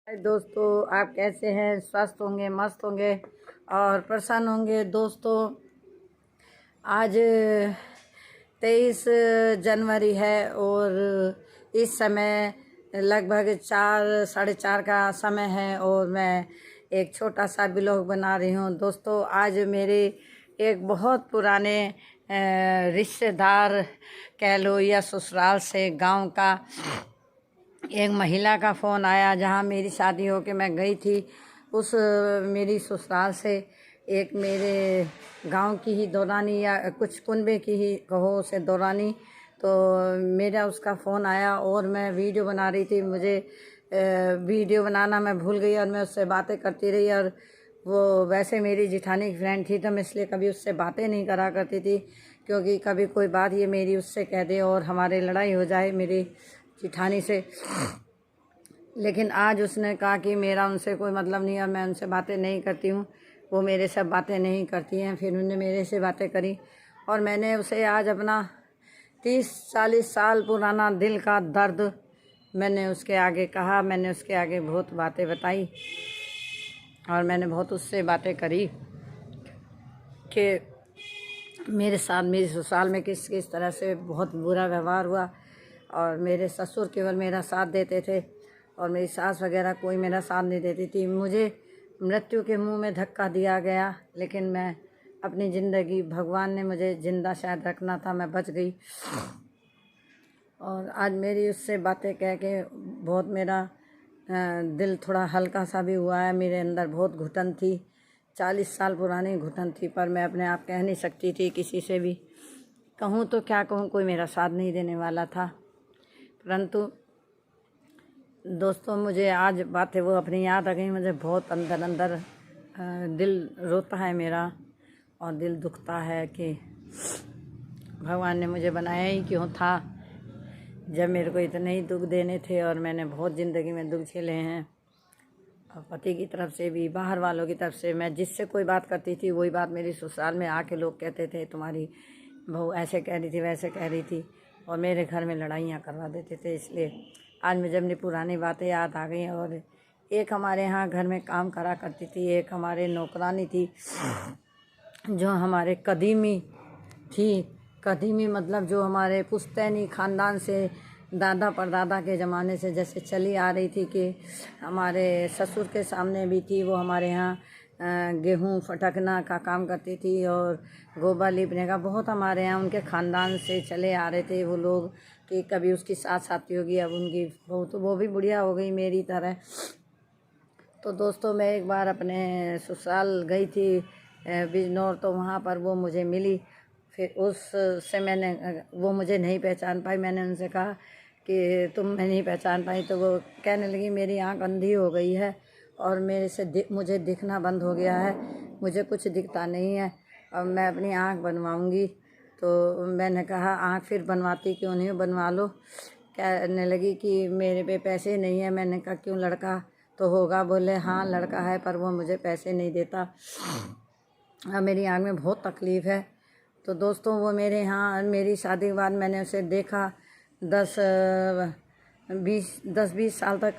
हाय दोस्तों, आप कैसे हैं? स्वस्थ होंगे, मस्त होंगे और प्रसन्न होंगे। दोस्तों, आज 23 जनवरी है और इस समय लगभग 4 साढ़े 4 का समय है और मैं एक छोटा सा ब्लॉग बना रही हूँ। दोस्तों, आज मेरे एक बहुत पुराने रिश्तेदार कह लो या ससुराल से गांव का एक महिला का फ़ोन आया, जहाँ मेरी शादी हो के मैं गई थी। उस मेरी ससुराल से एक मेरे गांव की ही दौरानी या कुछ कुनबे की ही कहो से दौरानी, तो मेरा उसका फ़ोन आया और मैं वीडियो बना रही थी। मुझे वीडियो बनाना मैं भूल गई और मैं उससे बातें करती रही। और वो वैसे मेरी जिठानी की फ्रेंड थी, तो मैं इसलिए कभी उससे बातें नहीं करा करती थी, क्योंकि कभी कोई बात ये मेरी उससे कह दे और हमारे लड़ाई हो जाए मेरी जिठानी से। लेकिन आज उसने कहा कि मेरा उनसे कोई मतलब नहीं है, मैं उनसे बातें नहीं करती हूँ, वो मेरे से बातें नहीं करती हैं। फिर उन्होंने मेरे से बातें करी और मैंने उसे आज अपना 30-40 साल पुराना दिल का दर्द मैंने उसके आगे कहा। मैंने उसके आगे बहुत बातें बताई और मैंने बहुत उससे बातें करी कि मेरे साथ मेरी ससुराल में किस किस तरह से बहुत बुरा व्यवहार हुआ। और मेरे ससुर केवल मेरा साथ देते थे और मेरी सास वगैरह कोई मेरा साथ नहीं देती थी। मुझे मृत्यु के मुंह में धक्का दिया गया, लेकिन मैं अपनी ज़िंदगी, भगवान ने मुझे ज़िंदा शायद रखना था, मैं बच गई। और आज मेरी उससे बातें कह के बहुत मेरा दिल थोड़ा हल्का सा भी हुआ है। मेरे अंदर बहुत घुटन थी, 40 साल पुरानी घुटन थी, पर मैं अपने आप कह नहीं सकती थी किसी से भी। कहूँ तो क्या कहूँ, कोई मेरा साथ नहीं देने वाला था। परंतु दोस्तों, मुझे आज बातें वो अपनी याद आ गई। मुझे बहुत अंदर अंदर दिल रोता है मेरा और दिल दुखता है कि भगवान ने मुझे बनाया ही क्यों था, जब मेरे को इतने ही दुख देने थे। और मैंने बहुत ज़िंदगी में दुख झेले हैं, और पति की तरफ से भी, बाहर वालों की तरफ से। मैं जिससे कोई बात करती थी वही बात मेरी ससुराल में आके लोग कहते थे, तुम्हारी बहू ऐसे कह रही थी, वैसे कह रही थी, और मेरे घर में लड़ाइयाँ करवा देते थे। इसलिए आज मुझे अपनी पुरानी बातें याद आ गई। और एक हमारे यहाँ घर में काम करा करती थी, एक हमारे नौकरानी थी जो हमारे कदीमी थी। कदीमी मतलब जो हमारे पुश्तैनी ख़ानदान से, दादा परदादा के ज़माने से जैसे चली आ रही थी, कि हमारे ससुर के सामने भी थी। वो हमारे यहाँ गेहूँ फटकना का काम करती थी और गोबर लीपने का। बहुत हमारे यहाँ उनके ख़ानदान से चले आ रहे थे वो लोग, कि कभी उसकी सास साथी होगी, अब उनकी बहू तो वो भी बुढ़िया हो गई मेरी तरह। तो दोस्तों, मैं एक बार अपने ससुराल गई थी बिजनौर, तो वहाँ पर वो मुझे मिली। फिर उससे वो मुझे नहीं पहचान पाई। मैंने उनसे कहा कि तुम मैं नहीं पहचान पाई, तो वो कहने लगी मेरी आँख अंधी हो गई है और मुझे दिखना बंद हो गया है, मुझे कुछ दिखता नहीं है और मैं अपनी आँख बनवाऊँगी। तो मैंने कहा आँख फिर बनवाती क्यों नहीं, बनवा लो। कहने लगी कि मेरे पे पैसे नहीं है। मैंने कहा क्यों, लड़का तो होगा? बोले हाँ लड़का है, पर वो मुझे पैसे नहीं देता, मेरी आँख में बहुत तकलीफ़ है। तो दोस्तों, वो मेरे यहाँ मेरी शादी के बाद मैंने उसे देखा 10-20 साल तक,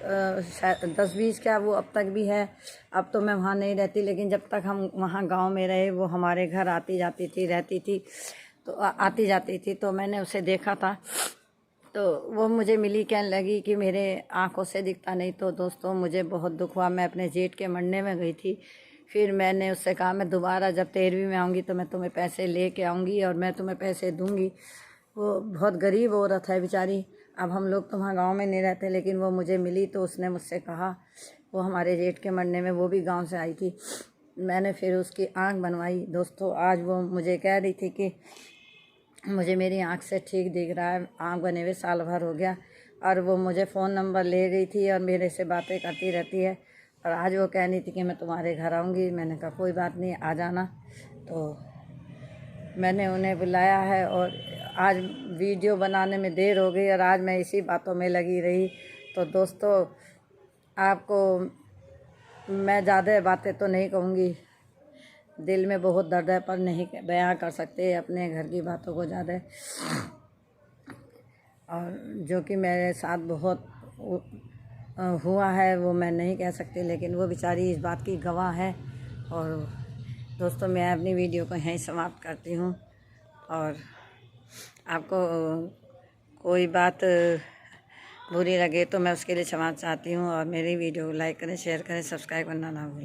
शायद 10-20 क्या, वो अब तक भी है। अब तो मैं वहाँ नहीं रहती, लेकिन जब तक हम वहाँ गांव में रहे वो हमारे घर आती जाती थी, रहती थी, तो आती जाती थी। तो मैंने उसे देखा था, तो वो मुझे मिली, कहने लगी कि मेरे आँखों से दिखता नहीं। तो दोस्तों, मुझे बहुत दुख हुआ। मैं अपने जेठ के मरने में गई थी। फिर मैंने उससे कहा मैं दोबारा जब 13वीं में आऊँगी तो मैं तुम्हें पैसे ले के आऊँगी और मैं तुम्हें पैसे दूँगी। वो बहुत गरीब औरत है बेचारी। अब हम लोग तो वहाँ गाँव में नहीं रहते, लेकिन वो मुझे मिली तो उसने मुझसे कहा, वो हमारे जेठ के मरने में वो भी गाँव से आई थी। मैंने फिर उसकी आँख बनवाई। दोस्तों, आज वो मुझे कह रही थी कि मुझे मेरी आँख से ठीक दिख रहा है, आँख बने हुए साल भर हो गया। और वो मुझे फ़ोन नंबर ले गई थी और मेरे से बातें करती रहती है। और आज वो कहनी थी कि मैं तुम्हारे घर आऊँगी। मैंने कहा कोई बात नहीं, आ जाना। तो मैंने उन्हें बुलाया है और आज वीडियो बनाने में देर हो गई और आज मैं इसी बातों में लगी रही। तो दोस्तों, आपको मैं ज़्यादा बातें तो नहीं कहूँगी, दिल में बहुत दर्द है, पर नहीं बयां कर सकते अपने घर की बातों को ज़्यादा। और जो कि मेरे साथ बहुत हुआ है वो मैं नहीं कह सकती, लेकिन वो बेचारी इस बात की गवाह है। और दोस्तों, मैं अपनी वीडियो को यहीं समाप्त करती हूँ। और आपको कोई बात बुरी लगे तो मैं उसके लिए क्षमा चाहती हूँ। और मेरी वीडियो को लाइक करें, शेयर करें, सब्सक्राइब करना ना भूलें।